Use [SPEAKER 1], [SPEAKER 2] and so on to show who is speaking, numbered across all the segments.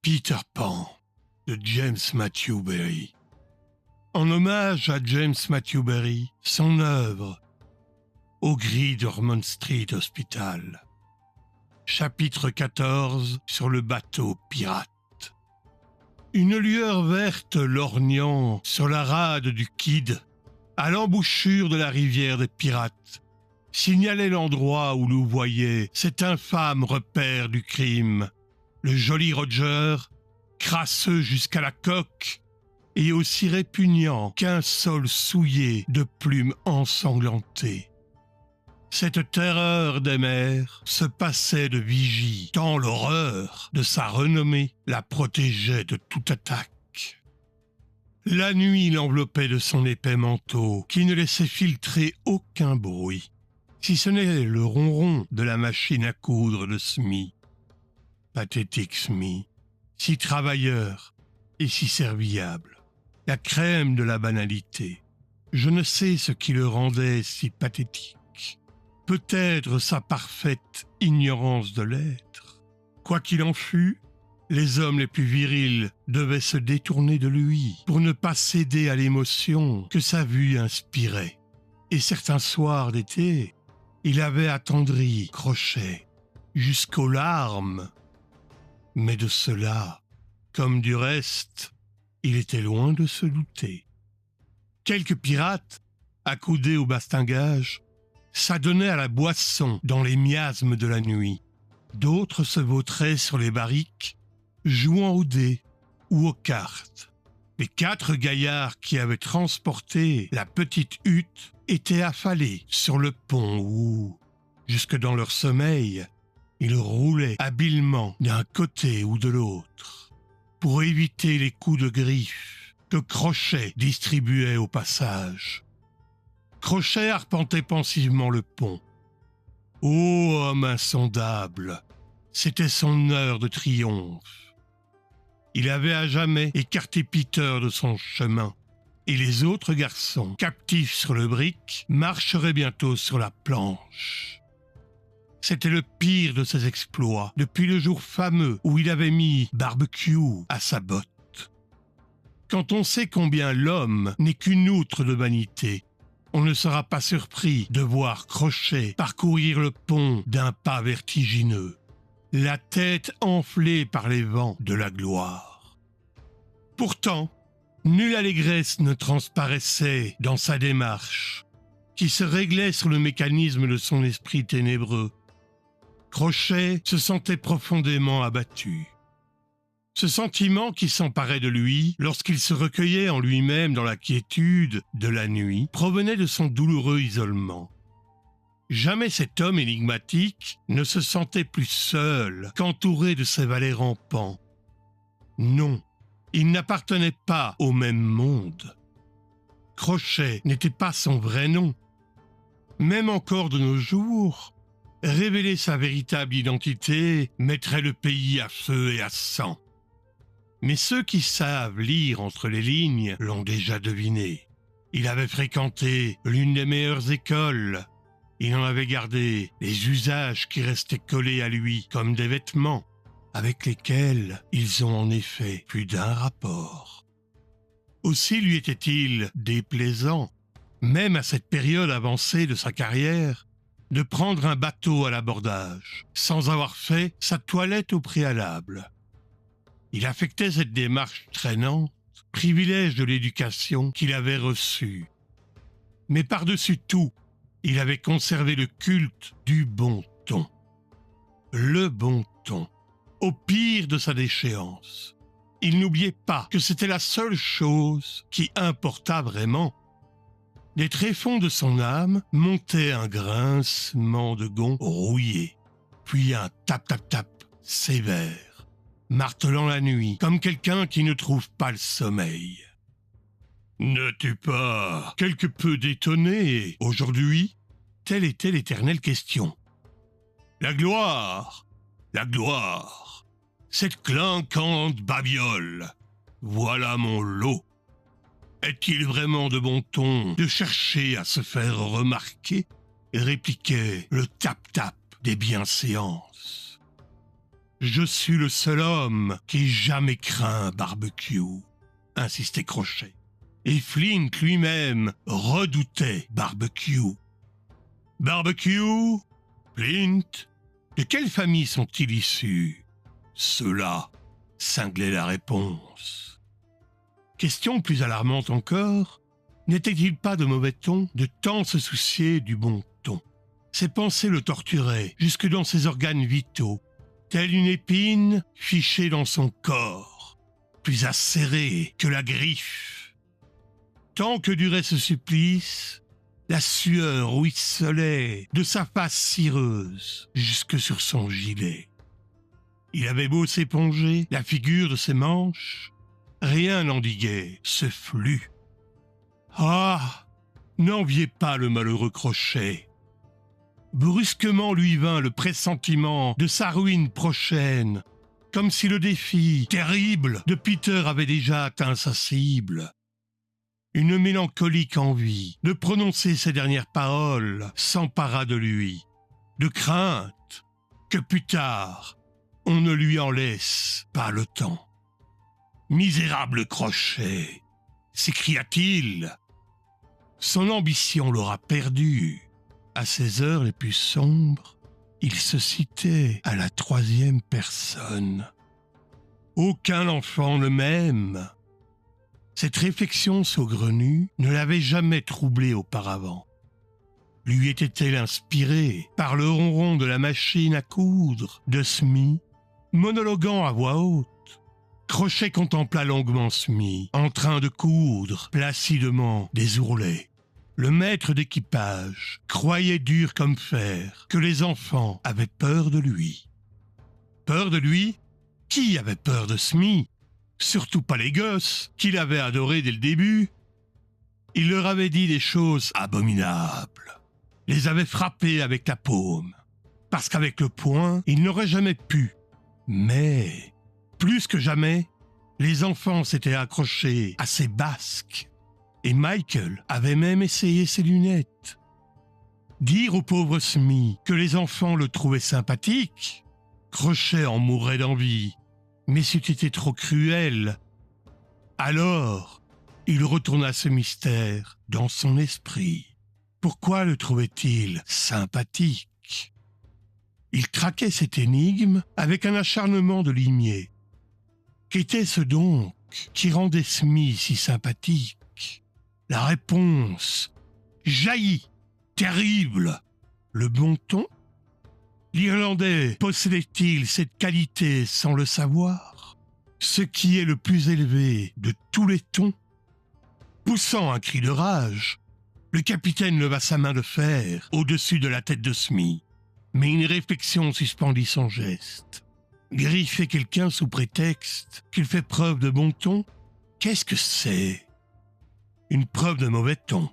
[SPEAKER 1] Peter Pan de James Matthew Barrie. En hommage à James Matthew Barrie, son œuvre Au gris d'Ormond Street Hospital. Chapitre 14 sur le bateau pirate. Une lueur verte lorgnant sur la rade du Kidd, à l'embouchure de la rivière des pirates, signalait l'endroit où l'on voyait cet infâme repère du crime. Le joli Roger, crasseux jusqu'à la coque, et aussi répugnant qu'un sol souillé de plumes ensanglantées. Cette terreur des mers se passait de vigie, tant l'horreur de sa renommée la protégeait de toute attaque. La nuit l'enveloppait de son épais manteau, qui ne laissait filtrer aucun bruit, si ce n'est le ronron de la machine à coudre de Smee. Pathétique Smee, si travailleur et si serviable, la crème de la banalité. Je ne sais ce qui le rendait si pathétique. Peut-être sa parfaite ignorance de l'être. Quoi qu'il en fût, les hommes les plus virils devaient se détourner de lui pour ne pas céder à l'émotion que sa vue inspirait. Et certains soirs d'été, il avait attendri Crochet jusqu'aux larmes. Mais de cela, comme du reste, il était loin de se douter. Quelques pirates, accoudés au bastingage, s'adonnaient à la boisson dans les miasmes de la nuit. D'autres se vautraient sur les barriques, jouant aux dés ou aux cartes. Les 4 gaillards qui avaient transporté la petite hutte étaient affalés sur le pont où, jusque dans leur sommeil, ils roulaient habilement d'un côté ou de l'autre, pour éviter les coups de griffe que Crochet distribuait au passage. Crochet arpentait pensivement le pont. Ô homme insondable, c'était son heure de triomphe. Il avait à jamais écarté Peter de son chemin, et les autres garçons, captifs sur le brick, marcheraient bientôt sur la planche. C'était le pire de ses exploits, depuis le jour fameux où il avait mis barbecue à sa botte. Quand on sait combien l'homme n'est qu'une outre de vanité, on ne sera pas surpris de voir Crochet parcourir le pont d'un pas vertigineux, la tête enflée par les vents de la gloire. Pourtant, nulle allégresse ne transparaissait dans sa démarche, qui se réglait sur le mécanisme de son esprit ténébreux. Crochet se sentait profondément abattu. Ce sentiment qui s'emparait de lui lorsqu'il se recueillait en lui-même dans la quiétude de la nuit provenait de son douloureux isolement. Jamais cet homme énigmatique ne se sentait plus seul qu'entouré de ses valets rampants. Non, il n'appartenait pas au même monde. Crochet n'était pas son vrai nom. Même encore de nos jours, révéler sa véritable identité mettrait le pays à feu et à sang. Mais ceux qui savent lire entre les lignes l'ont déjà deviné. Il avait fréquenté l'une des meilleures écoles. Il en avait gardé les usages qui restaient collés à lui comme des vêtements, avec lesquels ils ont en effet plus d'un rapport. Aussi lui était-il déplaisant, même à cette période avancée de sa carrière, de prendre un bateau à l'abordage, sans avoir fait sa toilette au préalable. Il affectait cette démarche traînante, privilège de l'éducation qu'il avait reçue. Mais par-dessus tout, il avait conservé le culte du bon ton. Le bon ton, au pire de sa déchéance. Il n'oubliait pas que c'était la seule chose qui importa vraiment. Des tréfonds de son âme montait un grincement de gonds rouillé, puis un tap-tap-tap sévère, martelant la nuit comme quelqu'un qui ne trouve pas le sommeil. « N'es-tu pas quelque peu détonné aujourd'hui ?» Telle était l'éternelle question. « La gloire, cette clinquante babiole, voilà mon lot. Est-il vraiment de bon ton de chercher à se faire remarquer ?» répliquait le tap-tap des bienséances. Je suis le seul homme qui ait jamais craint Barbecue, insistait Crochet. Et Flint lui-même redoutait Barbecue. Barbecue, Flint, de quelle famille sont-ils issus? Ceux-là, cinglait la réponse. Question plus alarmante encore, n'était-il pas de mauvais ton de tant se soucier du bon ton? Ses pensées le torturaient jusque dans ses organes vitaux, telle une épine fichée dans son corps, plus acérée que la griffe. Tant que durait ce supplice, la sueur ruisselait de sa face cireuse jusque sur son gilet. Il avait beau s'éponger la figure de ses manches, rien n'endiguait ce flux. Ah, n'enviez pas le malheureux Crochet. Brusquement lui vint le pressentiment de sa ruine prochaine, comme si le défi terrible de Peter avait déjà atteint sa cible. Une mélancolique envie de prononcer ces dernières paroles s'empara de lui, de crainte que plus tard on ne lui en laisse pas le temps. « Misérable Crochet !» s'écria-t-il. Son ambition l'aura perdu. À ces heures les plus sombres, il se citait à la troisième personne. Aucun enfant ne m'aime. Cette réflexion saugrenue ne l'avait jamais troublé auparavant. Lui était-elle inspirée par le ronron de la machine à coudre de Smee, monologuant à voix haute? Crochet contempla longuement Smee, en train de coudre placidement des ourlets. Le maître d'équipage croyait dur comme fer que les enfants avaient peur de lui. Peur de lui? Qui avait peur de Smee? Surtout pas les gosses, qu'il avait adorés dès le début. Il leur avait dit des choses abominables, les avait frappés avec la paume, parce qu'avec le poing, il n'aurait jamais pu. Mais, plus que jamais, les enfants s'étaient accrochés à ses basques. Et Michael avait même essayé ses lunettes. Dire au pauvre Smee que les enfants le trouvaient sympathique, Crochet en mourrait d'envie, mais c'eût été trop cruel. Alors, il retourna ce mystère dans son esprit. Pourquoi le trouvait-il sympathique? Il traquait cette énigme avec un acharnement de limier. Qu'était-ce donc qui rendait Smee si sympathique? La réponse jaillit, terrible. Le bon ton? L'Irlandais possédait-il cette qualité sans le savoir? Ce qui est le plus élevé de tous les tons? Poussant un cri de rage, le capitaine leva sa main de fer au-dessus de la tête de Smee. Mais une réflexion suspendit son geste. Griffer quelqu'un sous prétexte qu'il fait preuve de bon ton? Qu'est-ce que c'est? Une preuve de mauvais ton.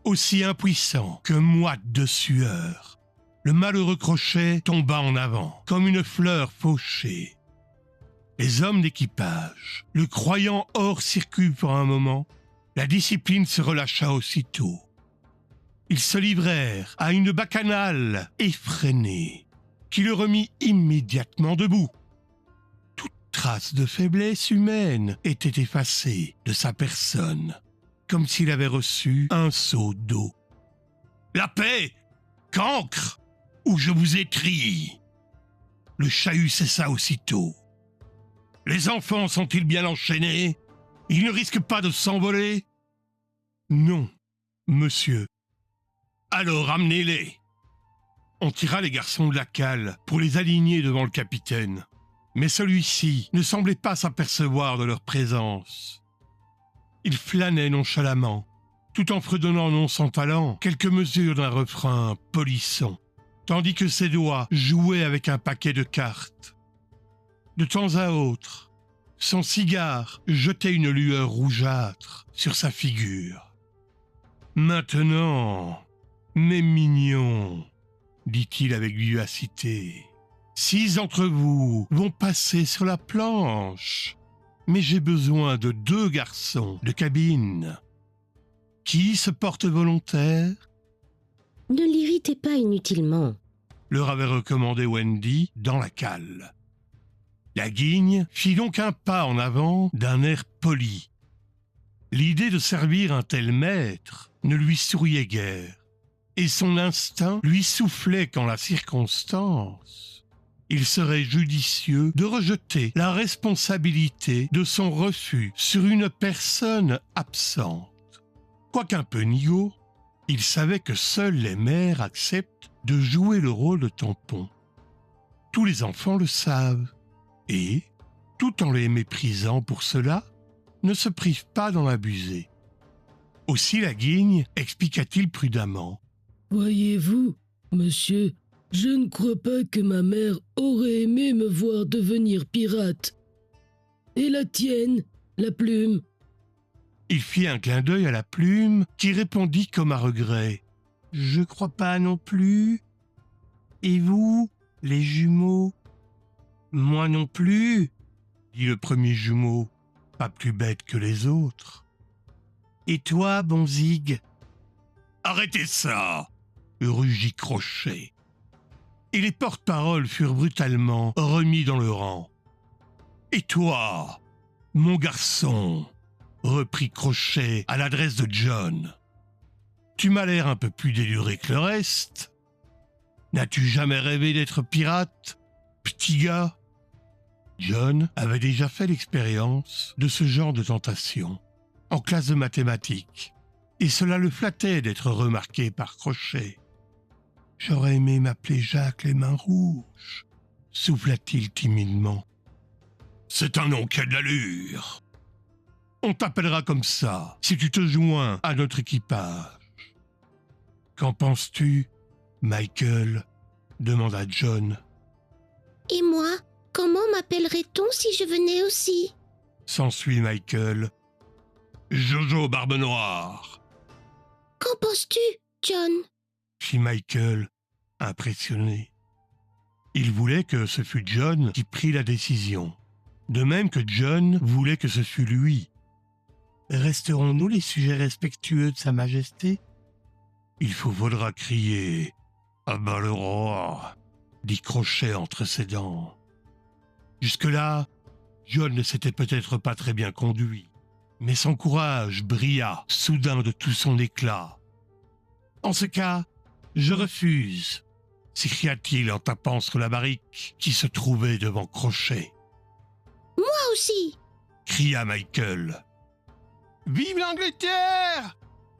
[SPEAKER 1] Aussi impuissant que moite de sueur, le malheureux Crochet tomba en avant, comme une fleur fauchée. Les hommes d'équipage, le croyant hors circuit pour un moment, la discipline se relâcha aussitôt. Ils se livrèrent à une bacchanale effrénée, qui le remit immédiatement debout. Toute trace de faiblesse humaine était effacée de sa personne, comme s'il avait reçu un seau d'eau. « La paix, cancre, ou je vous étrille !» Le chahut cessa aussitôt. « Les enfants sont-ils bien enchaînés? Ils ne risquent pas de s'envoler ?»« Non, monsieur. »« Alors amenez-les !» On tira les garçons de la cale pour les aligner devant le capitaine. Mais celui-ci ne semblait pas s'apercevoir de leur présence. Il flânait nonchalamment, tout en fredonnant non sans talent quelques mesures d'un refrain polisson, tandis que ses doigts jouaient avec un paquet de cartes. De temps à autre, son cigare jetait une lueur rougeâtre sur sa figure. « Maintenant, mes mignons, dit-il avec vivacité, 6 d'entre vous vont passer sur la planche. Mais j'ai besoin de 2 garçons de cabine. Qui se porte volontaire? »
[SPEAKER 2] Ne l'irritez pas inutilement,
[SPEAKER 1] leur avait recommandé Wendy dans la cale. La guigne fit donc un pas en avant d'un air poli. L'idée de servir un tel maître ne lui souriait guère, et son instinct lui soufflait qu'en la circonstance, il serait judicieux de rejeter la responsabilité de son refus sur une personne absente. Quoiqu'un peu nigaud, il savait que seules les mères acceptent de jouer le rôle de tampon. Tous les enfants le savent, et, tout en les méprisant pour cela, ne se privent pas d'en abuser. Aussi la guigne expliqua-t-il prudemment.
[SPEAKER 2] « Voyez-vous, monsieur, je ne crois pas que ma mère aurait aimé me voir devenir pirate. Et la tienne, la plume ?»
[SPEAKER 1] Il fit un clin d'œil à la plume qui répondit comme à regret. « Je crois pas non plus. Et vous, les jumeaux ?»« Moi non plus, » dit le premier jumeau, pas plus bête que les autres. « Et toi, bon Zig ?»« Arrêtez ça !» rugit Crochet. Et les porte-paroles furent brutalement remis dans le rang. « Et toi, mon garçon ?» reprit Crochet à l'adresse de John. « Tu m'as l'air un peu plus déluré que le reste. N'as-tu jamais rêvé d'être pirate, petit gars ?» John avait déjà fait l'expérience de ce genre de tentation en classe de mathématiques, et cela le flattait d'être remarqué par Crochet. « J'aurais aimé m'appeler Jacques les Mains Rouges, » souffla-t-il timidement. « C'est un nom qui a de l'allure. On t'appellera comme ça si tu te joins à notre équipage. »« Qu'en penses-tu, Michael ?» demanda John.
[SPEAKER 3] « Et moi, comment m'appellerait-on si je venais aussi ?»
[SPEAKER 1] s'ensuit Michael. « Jojo Barbe Noire. »«
[SPEAKER 3] Qu'en penses-tu, John ?»
[SPEAKER 1] fit Michael, impressionné. Il voulait que ce fût John qui prît la décision, de même que John voulait que ce fût lui. Resterons-nous les sujets respectueux de Sa Majesté ? Il faudra crier « À bas le roi !» dit Crochet entre ses dents. Jusque-là, John ne s'était peut-être pas très bien conduit, mais son courage brilla soudain de tout son éclat. « En ce cas, je refuse !» s'écria-t-il en tapant sur la barrique qui se trouvait devant Crochet.
[SPEAKER 3] « Moi aussi !»
[SPEAKER 1] cria Michael. « Vive l'Angleterre !»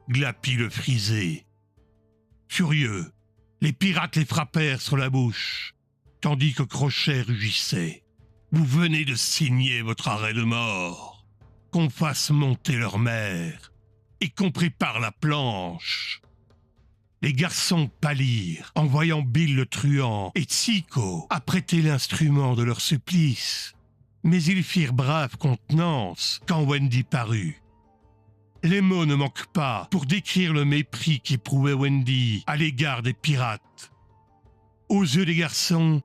[SPEAKER 1] glapit le frisé. Furieux, les pirates les frappèrent sur la bouche, tandis que Crochet rugissait. « Vous venez de signer votre arrêt de mort. Qu'on fasse monter leur mère et qu'on prépare la planche. » Les garçons pâlirent en voyant Bill le truand et Tsico apprêter l'instrument de leur supplice. Mais ils firent brave contenance quand Wendy parut. Les mots ne manquent pas pour décrire le mépris qu'éprouvait Wendy à l'égard des pirates. Aux yeux des garçons,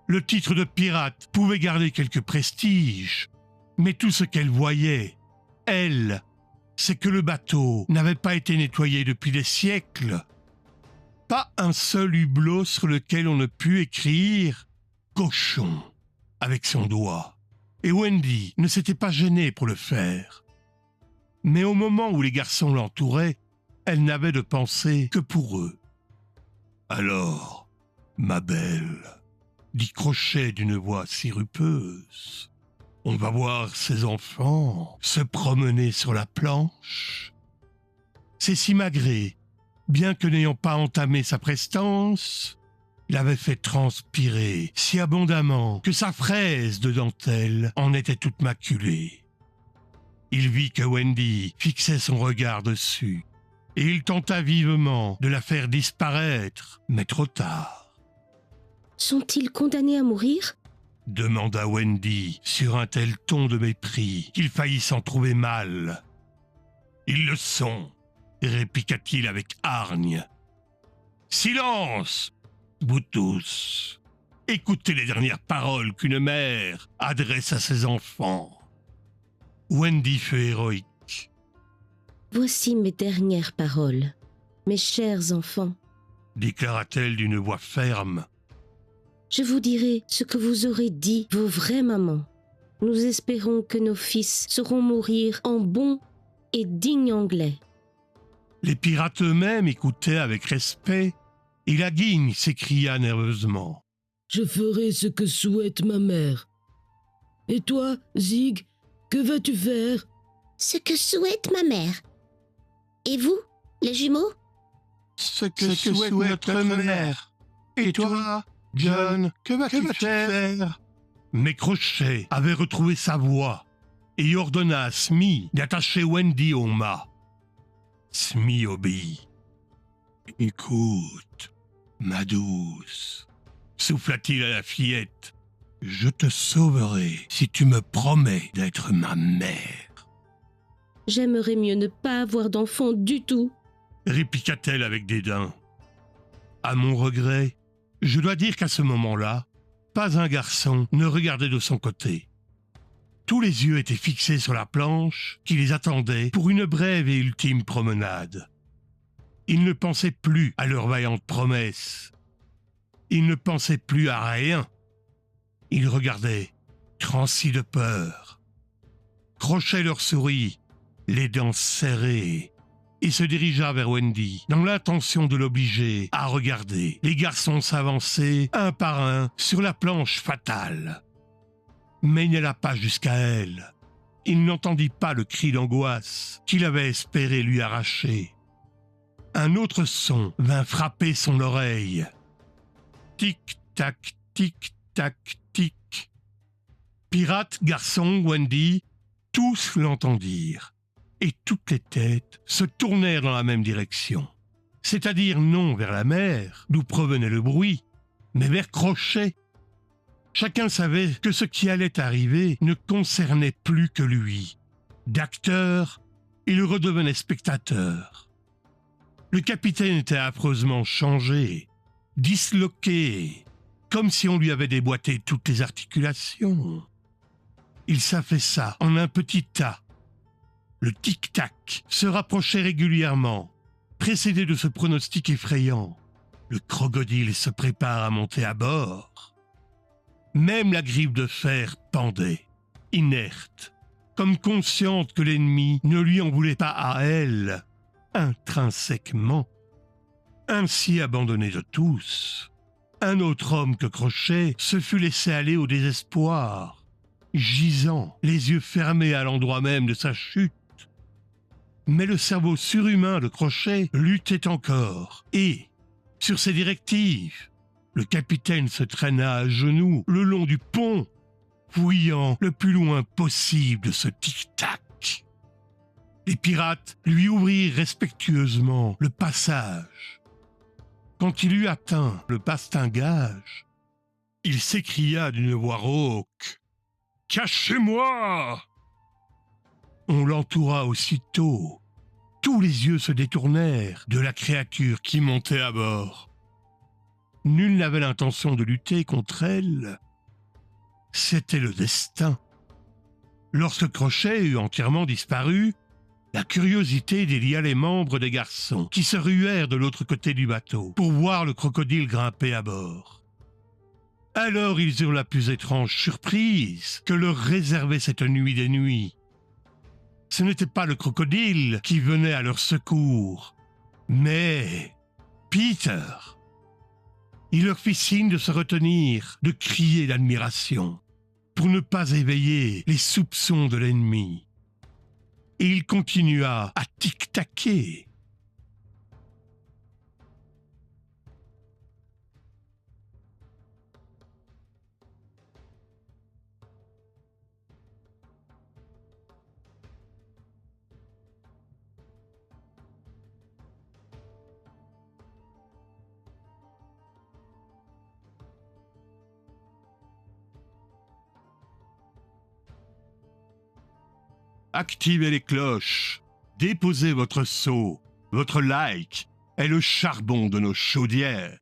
[SPEAKER 1] le titre de pirate pouvait garder quelque prestige, mais tout ce qu'elle voyait, elle, c'est que le bateau n'avait pas été nettoyé depuis des siècles. Pas un seul hublot sur lequel on ne pût écrire « cochon » avec son doigt. Et Wendy ne s'était pas gênée pour le faire. Mais au moment où les garçons l'entouraient, elle n'avait de pensée que pour eux. « Alors, ma belle, » dit Crochet d'une voix sirupeuse, « on va voir ces enfants se promener sur la planche. » C'est Simagrée, bien que n'ayant pas entamé sa prestance, l'avait fait transpirer si abondamment que sa fraise de dentelle en était toute maculée. Il vit que Wendy fixait son regard dessus, et il tenta vivement de la faire disparaître, mais trop tard.
[SPEAKER 3] « Sont-ils condamnés à mourir ?»
[SPEAKER 1] demanda Wendy sur un tel ton de mépris qu'il faillit s'en trouver mal. « Ils le sont !» répliqua-t-il avec hargne. « Silence, vous tous. Écoutez les dernières paroles qu'une mère adresse à ses enfants. » Wendy fut héroïque.
[SPEAKER 3] « Voici mes dernières paroles, mes chers enfants. »
[SPEAKER 1] déclara-t-elle d'une voix ferme.
[SPEAKER 3] Je vous dirai ce que vous aurez dit, vos vraies mamans. Nous espérons que nos fils sauront mourir en bons et dignes Anglais.
[SPEAKER 1] Les pirates eux-mêmes écoutaient avec respect, et la guigne s'écria nerveusement.
[SPEAKER 2] Je ferai ce que souhaite ma mère. Et toi, Zig, que vas-tu faire?
[SPEAKER 3] Ce que souhaite ma mère. Et vous, les jumeaux?
[SPEAKER 1] Ce que souhaite notre mère. Et toi, John, que vas-tu faire? Mais Crochet avait retrouvé sa voix et ordonna à Smee d'attacher Wendy au mât. Smee obéit. « Écoute, ma douce, souffla-t-il à la fillette, je te sauverai si tu me promets d'être ma mère.
[SPEAKER 3] J'aimerais mieux ne pas avoir d'enfant du tout.
[SPEAKER 1] Répliqua-t-elle avec dédain. À mon regret, je dois dire qu'à ce moment-là, pas un garçon ne regardait de son côté. Tous les yeux étaient fixés sur la planche qui les attendait pour une brève et ultime promenade. Ils ne pensaient plus à leurs vaillantes promesses. Ils ne pensaient plus à rien. Ils regardaient, transis de peur. Crochet leur sourit, les dents serrées, et se dirigea vers Wendy, dans l'intention de l'obliger à regarder les garçons s'avancer un par un sur la planche fatale. Mais il n'alla pas jusqu'à elle. Il n'entendit pas le cri d'angoisse qu'il avait espéré lui arracher. Un autre son vint frapper son oreille. Tic-tac, tic-tac, tic. Pirate, garçon, Wendy, tous l'entendirent. Et toutes les têtes se tournèrent dans la même direction. C'est-à-dire non vers la mer, d'où provenait le bruit, mais vers Crochet. Chacun savait que ce qui allait arriver ne concernait plus que lui. D'acteur, il redevenait spectateur. Le capitaine était affreusement changé, disloqué, comme si on lui avait déboîté toutes les articulations. Il s'affaissa en un petit tas. Le tic-tac se rapprochait régulièrement, précédé de ce pronostic effrayant. Le crocodile se prépare à monter à bord. Même la griffe de fer pendait, inerte, comme consciente que l'ennemi ne lui en voulait pas à elle, intrinsèquement. Ainsi abandonné de tous, un autre homme que Crochet se fut laissé aller au désespoir, gisant, les yeux fermés à l'endroit même de sa chute. Mais le cerveau surhumain de Crochet luttait encore, et, sur ses directives, le capitaine se traîna à genoux le long du pont, fouillant le plus loin possible de ce tic-tac. Les pirates lui ouvrirent respectueusement le passage. Quand il eut atteint le bastingage, il s'écria d'une voix rauque « Cachez-moi !» On l'entoura aussitôt. Tous les yeux se détournèrent de la créature qui montait à bord. Nul n'avait l'intention de lutter contre elle. C'était le destin. Lorsque Crochet eut entièrement disparu, la curiosité délia les membres des garçons qui se ruèrent de l'autre côté du bateau pour voir le crocodile grimper à bord. Alors ils eurent la plus étrange surprise que leur réservait cette nuit des nuits. Ce n'était pas le crocodile qui venait à leur secours, mais Peter. Il leur fit signe de se retenir, de crier d'admiration, pour ne pas éveiller les soupçons de l'ennemi. Et il continua à tic-taquer. Activez les cloches, déposez votre seau, votre like et le charbon de nos chaudières.